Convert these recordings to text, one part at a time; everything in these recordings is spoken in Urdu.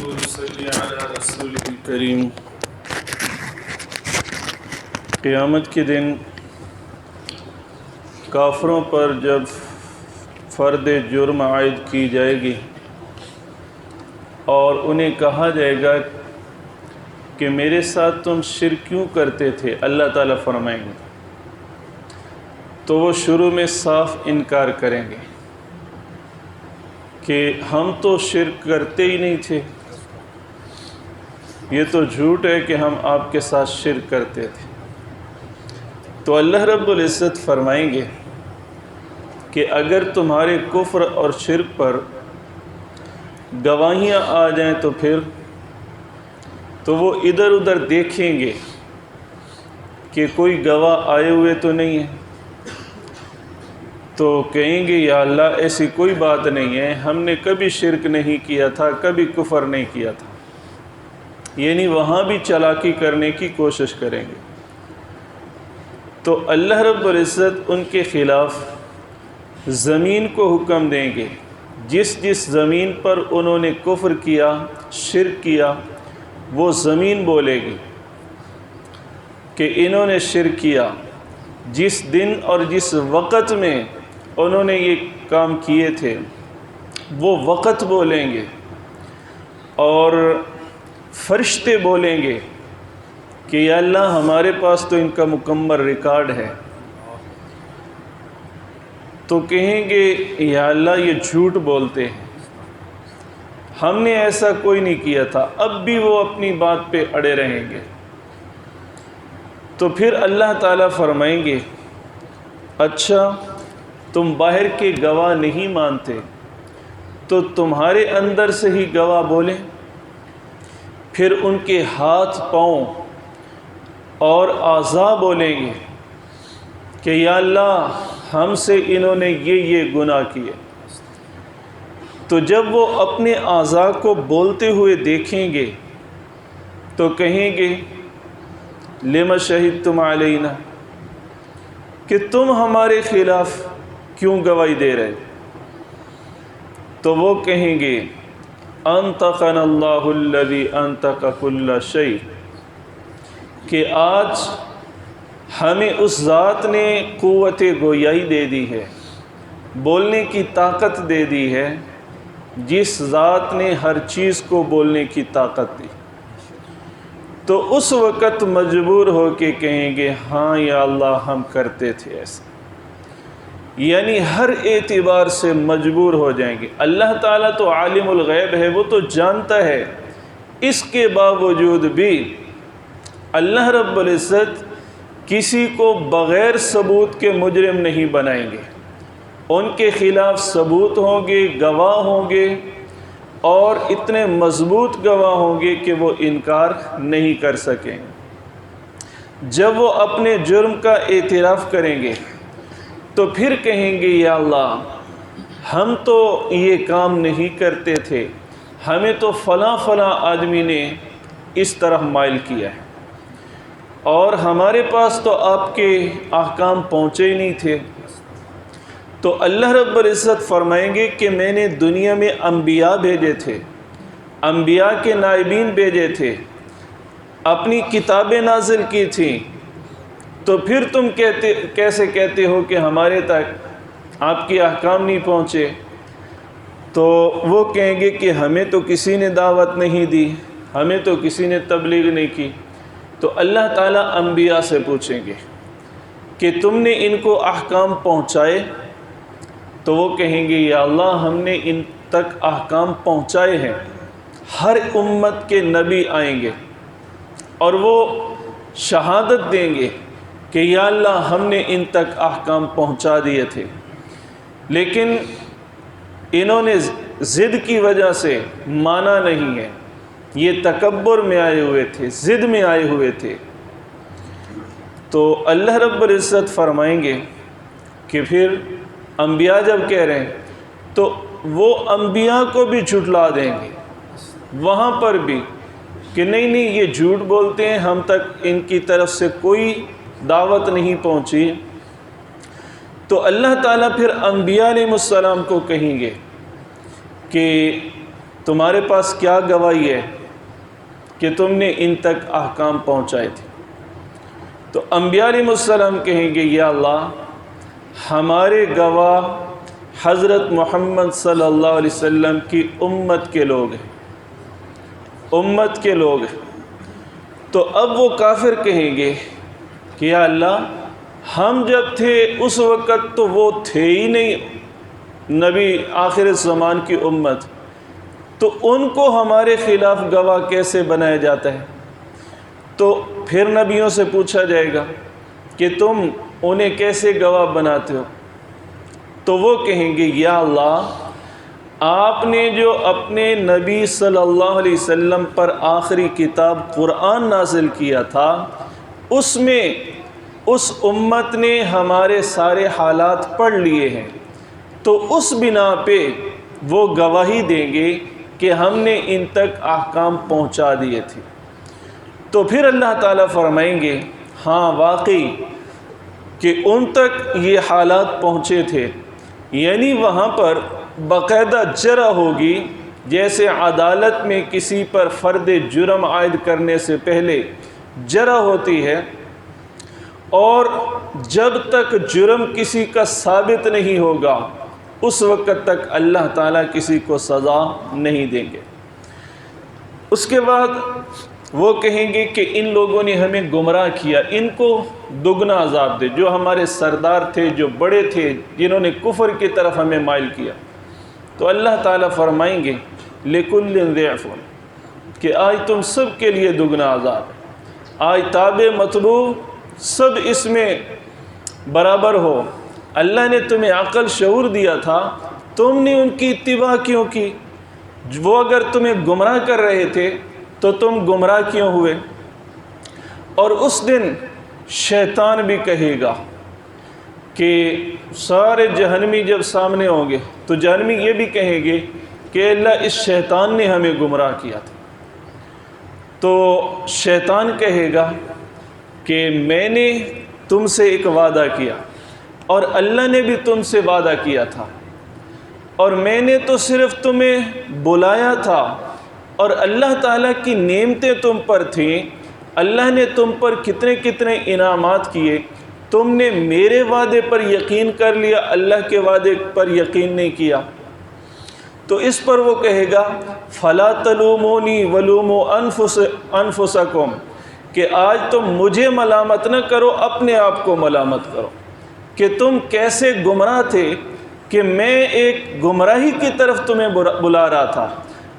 ونصلي على رسوله الكريم۔ قیامت کے دن کافروں پر جب فرد جرم عائد کی جائے گی اور انہیں کہا جائے گا کہ میرے ساتھ تم شرک کیوں کرتے تھے، اللہ تعالیٰ فرمائیں گے تو وہ شروع میں صاف انکار کریں گے کہ ہم تو شرک کرتے ہی نہیں تھے، یہ تو جھوٹ ہے کہ ہم آپ کے ساتھ شرک کرتے تھے۔ تو اللہ رب العزت فرمائیں گے کہ اگر تمہارے کفر اور شرک پر گواہیاں آ جائیں تو وہ ادھر ادھر دیکھیں گے کہ کوئی گواہ آئے ہوئے تو نہیں ہے، تو کہیں گے یا اللہ ایسی کوئی بات نہیں ہے، ہم نے کبھی شرک نہیں کیا تھا، کبھی کفر نہیں کیا تھا، یعنی وہاں بھی چالاکی کرنے کی کوشش کریں گے۔ تو اللہ رب العزت ان کے خلاف زمین کو حکم دیں گے، جس جس زمین پر انہوں نے کفر کیا، شرک کیا، وہ زمین بولے گی کہ انہوں نے شرک کیا۔ جس دن اور جس وقت میں انہوں نے یہ کام کیے تھے وہ وقت بولیں گے، اور فرشتے بولیں گے کہ یا اللہ ہمارے پاس تو ان کا مکمل ریکارڈ ہے۔ تو کہیں گے یا اللہ یہ جھوٹ بولتے ہیں، ہم نے ایسا کوئی نہیں کیا تھا، اب بھی وہ اپنی بات پہ اڑے رہیں گے۔ تو پھر اللہ تعالیٰ فرمائیں گے اچھا تم باہر کے گواہ نہیں مانتے تو تمہارے اندر سے ہی گواہ بولیں۔ پھر ان کے ہاتھ پاؤں اور اعضاء بولیں گے کہ یا اللہ ہم سے انہوں نے یہ گناہ کیے۔ تو جب وہ اپنے اعضاء کو بولتے ہوئے دیکھیں گے تو کہیں گے لما شہدتم علینا، کہ تم ہمارے خلاف کیوں گواہی دے رہے؟ تو وہ کہیں گے انطقنا اللہ الذی انطق کل شیء، کہ آج ہمیں اس ذات نے قوت گویائی دے دی ہے، بولنے کی طاقت دے دی ہے، جس ذات نے ہر چیز کو بولنے کی طاقت دی۔ تو اس وقت مجبور ہو کے کہیں گے ہاں یا اللہ ہم کرتے تھے ایسا، یعنی ہر اعتبار سے مجبور ہو جائیں گے۔ اللہ تعالیٰ تو عالم الغیب ہے، وہ تو جانتا ہے، اس کے باوجود بھی اللہ رب العزت کسی کو بغیر ثبوت کے مجرم نہیں بنائیں گے، ان کے خلاف ثبوت ہوں گے، گواہ ہوں گے، اور اتنے مضبوط گواہ ہوں گے کہ وہ انکار نہیں کر سکیں۔ جب وہ اپنے جرم کا اعتراف کریں گے تو پھر کہیں گے یا اللہ ہم تو یہ کام نہیں کرتے تھے، ہمیں تو فلاں فلاں آدمی نے اس طرح مائل کیا ہے، اور ہمارے پاس تو آپ کے احکام پہنچے ہی نہیں تھے۔ تو اللہ رب العزت فرمائیں گے کہ میں نے دنیا میں انبیاء بھیجے تھے، انبیاء کے نائبین بھیجے تھے، اپنی کتابیں نازل کی تھیں، تو پھر تم کیسے کہتے ہو کہ ہمارے تک آپ کے احکام نہیں پہنچے؟ تو وہ کہیں گے کہ ہمیں تو کسی نے دعوت نہیں دی، ہمیں تو کسی نے تبلیغ نہیں کی۔ تو اللہ تعالیٰ انبیاء سے پوچھیں گے کہ تم نے ان کو احکام پہنچائے؟ تو وہ کہیں گے یا اللہ ہم نے ان تک احکام پہنچائے ہیں۔ ہر امت کے نبی آئیں گے اور وہ شہادت دیں گے کہ یا اللہ ہم نے ان تک احکام پہنچا دیے تھے، لیکن انہوں نے ضد کی وجہ سے مانا نہیں ہے، یہ تکبر میں آئے ہوئے تھے، ضد میں آئے ہوئے تھے۔ تو اللہ رب العزت فرمائیں گے کہ پھر انبیاء جب کہہ رہے ہیں تو وہ انبیاء کو بھی جھٹلا دیں گے وہاں پر بھی کہ نہیں یہ جھوٹ بولتے ہیں، ہم تک ان کی طرف سے کوئی دعوت نہیں پہنچی۔ تو اللہ تعالیٰ پھر انبیاء علیہ السلام کو کہیں گے کہ تمہارے پاس کیا گواہی ہے کہ تم نے ان تک احکام پہنچائے تھے؟ تو انبیاء علیہ السلام کہیں گے یا اللہ ہمارے گواہ حضرت محمد صلی اللہ علیہ وسلم کی امت کے لوگ ہیں، امت کے لوگ ہیں۔ تو اب وہ کافر کہیں گے کہ یا اللہ ہم جب تھے اس وقت تو وہ تھے ہی نہیں نبی آخر زمان کی امت، تو ان کو ہمارے خلاف گواہ کیسے بنایا جاتا ہے؟ تو پھر نبیوں سے پوچھا جائے گا کہ تم انہیں کیسے گواہ بناتے ہو؟ تو وہ کہیں گے یا اللہ آپ نے جو اپنے نبی صلی اللہ علیہ وسلم پر آخری کتاب قرآن نازل کیا تھا، اس میں اس امت نے ہمارے سارے حالات پڑھ لیے ہیں، تو اس بنا پہ وہ گواہی دیں گے کہ ہم نے ان تک احکام پہنچا دیے تھے۔ تو پھر اللہ تعالیٰ فرمائیں گے ہاں واقعی کہ ان تک یہ حالات پہنچے تھے، یعنی وہاں پر باقاعدہ جرح ہوگی، جیسے عدالت میں کسی پر فرد جرم عائد کرنے سے پہلے جرح ہوتی ہے، اور جب تک جرم کسی کا ثابت نہیں ہوگا اس وقت تک اللہ تعالیٰ کسی کو سزا نہیں دیں گے۔ اس کے بعد وہ کہیں گے کہ ان لوگوں نے ہمیں گمراہ کیا، ان کو دگنا عذاب دے، جو ہمارے سردار تھے، جو بڑے تھے، جنہوں نے کفر کی طرف ہمیں مائل کیا۔ تو اللہ تعالیٰ فرمائیں گے لِكُلٍّ ضِعْفٌ کہ آج تم سب کے لیے دگنا عذاب ہے، آج تابع مطلوب سب اس میں برابر ہو۔ اللہ نے تمہیں عقل شعور دیا تھا، تم نے ان کی اتباع کیوں کی؟ وہ اگر تمہیں گمراہ کر رہے تھے تو تم گمراہ کیوں ہوئے؟ اور اس دن شیطان بھی کہے گا کہ سارے جہنمی جب سامنے ہوں گے تو جہنمی یہ بھی کہیں گے کہ اللہ اس شیطان نے ہمیں گمراہ کیا تھا۔ تو شیطان کہے گا کہ میں نے تم سے ایک وعدہ کیا اور اللہ نے بھی تم سے وعدہ کیا تھا، اور میں نے تو صرف تمہیں بلایا تھا، اور اللہ تعالیٰ کی نعمتیں تم پر تھیں، اللہ نے تم پر کتنے کتنے انعامات کیے، تم نے میرے وعدے پر یقین کر لیا، اللہ کے وعدے پر یقین نہیں کیا۔ تو اس پر وہ کہے گا فَلَا تَلُومُونِي وَلُومُوا أَنفُسَكُمْ کہ آج تم مجھے ملامت نہ کرو، اپنے آپ کو ملامت کرو کہ تم کیسے گمراہ تھے، کہ میں ایک گمراہی کی طرف تمہیں بلا رہا تھا،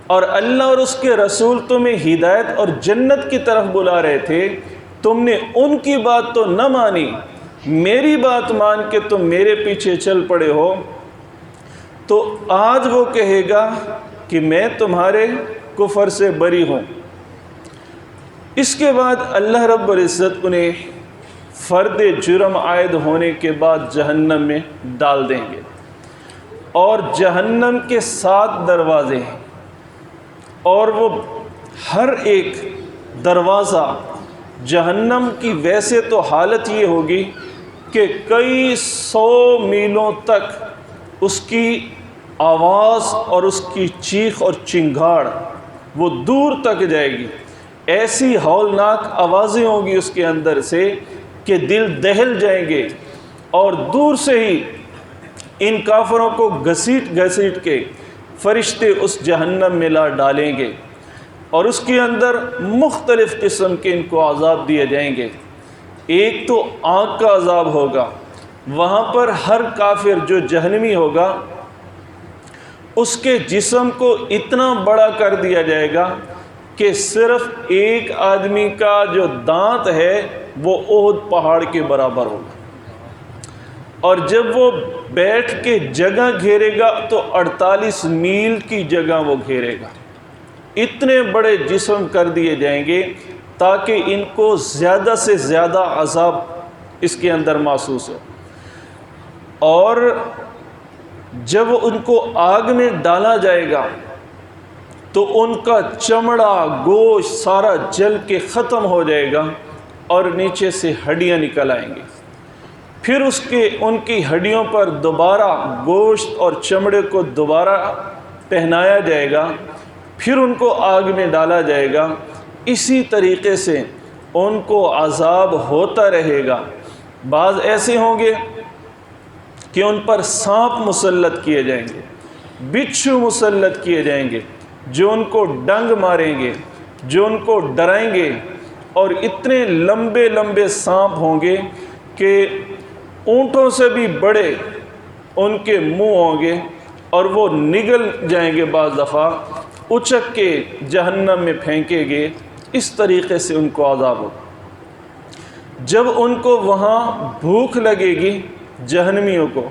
اور اللہ اور اس کے رسول تمہیں ہدایت اور جنت کی طرف بلا رہے تھے، تم نے ان کی بات تو نہ مانی، میری بات مان کے تم میرے پیچھے چل پڑے ہو۔ تو آج وہ کہے گا کہ میں تمہارے کفر سے بری ہوں۔ اس کے بعد اللہ رب العزت انہیں فرد جرم عائد ہونے کے بعد جہنم میں ڈال دیں گے، اور جہنم کے 7 دروازے ہیں، اور وہ ہر ایک دروازہ جہنم کی ویسے تو حالت یہ ہوگی کہ کئی 100 میلوں تک اس کی آواز اور اس کی چیخ اور چنگھاڑ وہ دور تک جائے گی، ایسی ہولناک آوازیں ہوں گی اس کے اندر سے کہ دل دہل جائیں گے، اور دور سے ہی ان کافروں کو گھسیٹ گھسیٹ کے فرشتے اس جہنم میں لا ڈالیں گے، اور اس کے اندر مختلف قسم کے ان کو عذاب دیے جائیں گے۔ ایک تو آگ کا عذاب ہوگا، وہاں پر ہر کافر جو جہنمی ہوگا اس کے جسم کو اتنا بڑا کر دیا جائے گا کہ صرف ایک آدمی کا جو دانت ہے وہ احد پہاڑ کے برابر ہوگا، اور جب وہ بیٹھ کے جگہ گھیرے گا تو 48 میل کی جگہ وہ گھیرے گا۔ اتنے بڑے جسم کر دیے جائیں گے تاکہ ان کو زیادہ سے زیادہ عذاب اس کے اندر محسوس ہو، اور جب ان کو آگ میں ڈالا جائے گا تو ان کا چمڑا گوشت سارا جل کے ختم ہو جائے گا، اور نیچے سے ہڈیاں نکل آئیں گی۔ پھر ان کی ہڈیوں پر دوبارہ گوشت اور چمڑے کو دوبارہ پہنایا جائے گا، پھر ان کو آگ میں ڈالا جائے گا۔ اسی طریقے سے ان کو عذاب ہوتا رہے گا۔ بعض ایسے ہوں گے کہ ان پر سانپ مسلط کیے جائیں گے، بچھو مسلط کیے جائیں گے، جو ان کو ڈنگ ماریں گے، جو ان کو ڈرائیں گے، اور اتنے لمبے لمبے سانپ ہوں گے کہ اونٹوں سے بھی بڑے ان کے منہ ہوں گے، اور وہ نگل جائیں گے، بعض دفعہ اچک کے جہنم میں پھینکے گے۔ اس طریقے سے ان کو عذاب ہوگا۔ جب ان کو وہاں بھوک لگے گی جہنمیوں کو،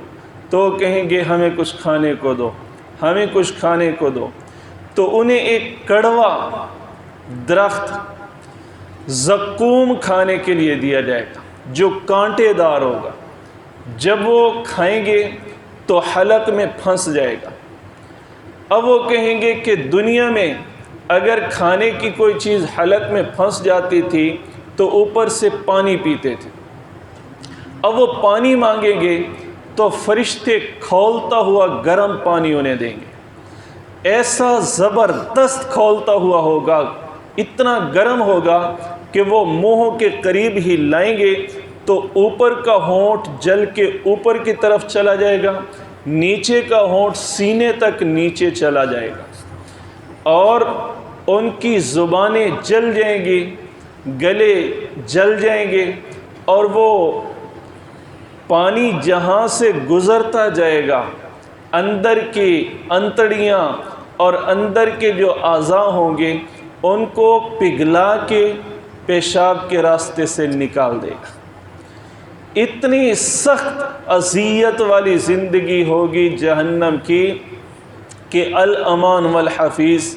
تو کہیں گے ہمیں کچھ کھانے کو دو، ہمیں کچھ کھانے کو دو۔ تو انہیں ایک کڑوا درخت زقوم کھانے کے لیے دیا جائے گا، جو کانٹے دار ہوگا۔ جب وہ کھائیں گے تو حلق میں پھنس جائے گا۔ اب وہ کہیں گے کہ دنیا میں اگر کھانے کی کوئی چیز حلق میں پھنس جاتی تھی تو اوپر سے پانی پیتے تھے۔ اب وہ پانی مانگیں گے تو فرشتے کھولتا ہوا گرم پانی انہیں دیں گے۔ ایسا زبردست کھولتا ہوا ہوگا، اتنا گرم ہوگا کہ وہ منہ کے قریب ہی لائیں گے تو اوپر کا ہونٹ جل کے اوپر کی طرف چلا جائے گا، نیچے کا ہونٹ سینے تک نیچے چلا جائے گا، اور ان کی زبانیں جل جائیں گی، گلے جل جائیں گے، اور وہ پانی جہاں سے گزرتا جائے گا، اندر کی انتڑیاں اور اندر کے جو اعضاء ہوں گے ان کو پگھلا کے پیشاب کے راستے سے نکال دے گا۔ اتنی سخت اذیت والی زندگی ہوگی جہنم کی کہ الامان والحفیظ،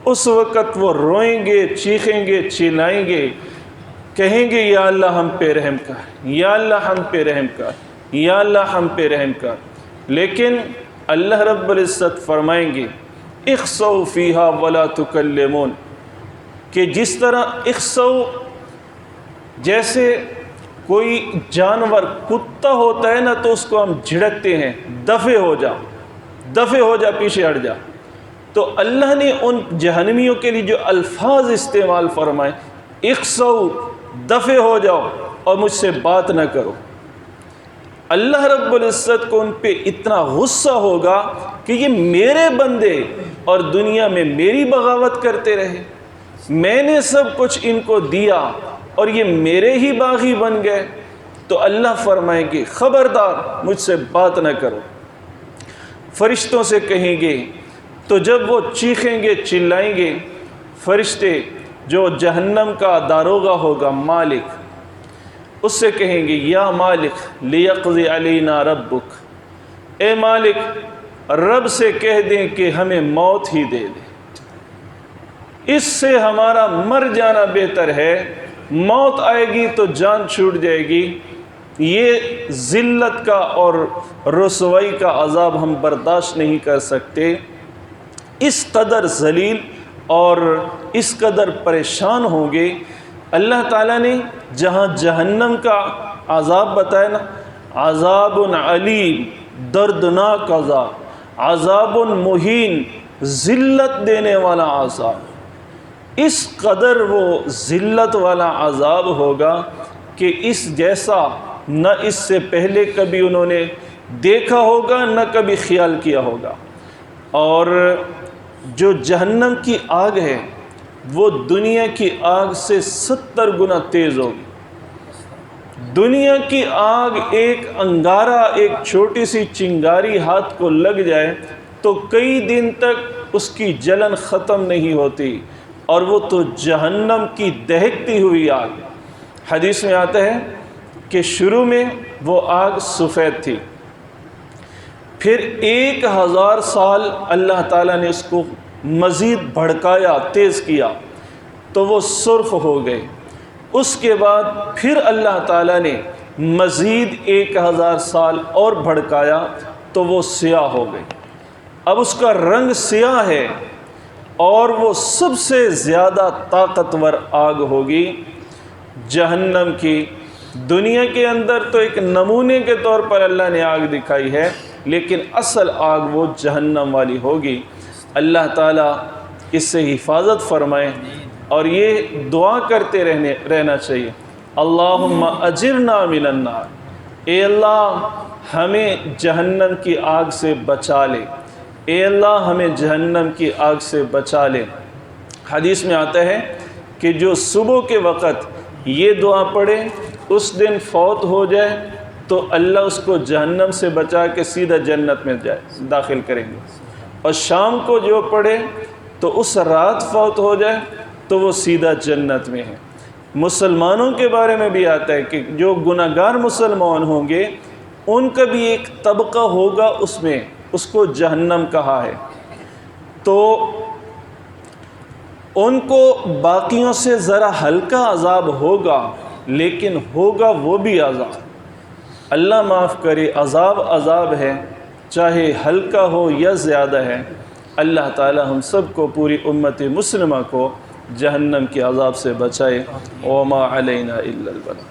اس وقت وہ روئیں گے، چیخیں گے، چلائیں گے، کہیں گے یا اللہ ہم پہ رحم کر، یا اللہ ہم پہ رحم کر، یا اللہ ہم پہ رحم کر۔ لیکن اللہ رب العزت فرمائیں گے اخسؤ فیہا ولا تکلمون، کہ جس طرح اخسؤ جیسے کوئی جانور کتا ہوتا ہے نا تو اس کو ہم جھڑکتے ہیں، دفع ہو جا، دفع ہو جا، پیچھے ہٹ جا۔ تو اللہ نے ان جہنمیوں کے لیے جو الفاظ استعمال فرمائے، اخسؤ، دفع ہو جاؤ اور مجھ سے بات نہ کرو۔ اللہ رب العزت کو ان پہ اتنا غصہ ہوگا کہ یہ میرے بندے اور دنیا میں میری بغاوت کرتے رہے، میں نے سب کچھ ان کو دیا اور یہ میرے ہی باغی بن گئے۔ تو اللہ فرمائیں گے خبردار مجھ سے بات نہ کرو۔ فرشتوں سے کہیں گے، تو جب وہ چیخیں گے، چلائیں گے، فرشتے جو جہنم کا داروغہ ہوگا، مالک، اس سے کہیں گے یا مالک لیقضی علینا ربک، اے مالک رب سے کہہ دیں کہ ہمیں موت ہی دے دے، اس سے ہمارا مر جانا بہتر ہے، موت آئے گی تو جان چھوٹ جائے گی، یہ ذلت کا اور رسوائی کا عذاب ہم برداشت نہیں کر سکتے۔ اس قدر ذلیل اور اس قدر پریشان ہوں گے۔ اللہ تعالیٰ نے جہاں جہنم کا عذاب بتایا نا، عذاب علیم، دردناک عذاب، عذاب مہین، ذلت دینے والا عذاب، اس قدر وہ ذلت والا عذاب ہوگا کہ اس جیسا نہ اس سے پہلے کبھی انہوں نے دیکھا ہوگا، نہ کبھی خیال کیا ہوگا۔ اور جو جہنم کی آگ ہے وہ دنیا کی آگ سے 70 گنا تیز ہوگی۔ دنیا کی آگ، ایک انگارہ، ایک چھوٹی سی چنگاری ہاتھ کو لگ جائے تو کئی دن تک اس کی جلن ختم نہیں ہوتی، اور وہ تو جہنم کی دہکتی ہوئی آگ۔ حدیث میں آتا ہے کہ شروع میں وہ آگ سفید تھی، پھر 1000 سال اللہ تعالیٰ نے اس کو مزید بھڑکایا، تیز کیا تو وہ سرخ ہو گئے۔ اس کے بعد پھر اللہ تعالیٰ نے مزید 1000 سال اور بھڑکایا تو وہ سیاہ ہو گئی۔ اب اس کا رنگ سیاہ ہے اور وہ سب سے زیادہ طاقتور آگ ہوگی جہنم کی۔ دنیا کے اندر تو ایک نمونے کے طور پر اللہ نے آگ دکھائی ہے، لیکن اصل آگ وہ جہنم والی ہوگی۔ اللہ تعالیٰ اس سے حفاظت فرمائے، اور یہ دعا کرتے رہنا چاہیے، اللہم اجرنا من النار، اے اللہ ہمیں جہنم کی آگ سے بچا لے، اے اللہ ہمیں جہنم کی آگ سے بچا لے۔ حدیث میں آتا ہے کہ جو صبح کے وقت یہ دعا پڑھے اس دن فوت ہو جائے تو اللہ اس کو جہنم سے بچا کے سیدھا جنت میں داخل کریں گے، اور شام کو جو پڑھے تو اس رات فوت ہو جائے تو وہ سیدھا جنت میں ہے۔ مسلمانوں کے بارے میں بھی آتا ہے کہ جو گناہ گار مسلمان ہوں گے ان کا بھی ایک طبقہ ہوگا، اس میں اس کو جہنم کہا ہے، تو ان کو باقیوں سے ذرا ہلکا عذاب ہوگا، لیکن ہوگا وہ بھی عذاب۔ اللہ معاف کرے، عذاب عذاب ہے، چاہے ہلکا ہو یا زیادہ ہے۔ اللہ تعالی ہم سب کو، پوری امت مسلمہ کو جہنم کے عذاب سے بچائے۔ وما علینا الا البلاغ۔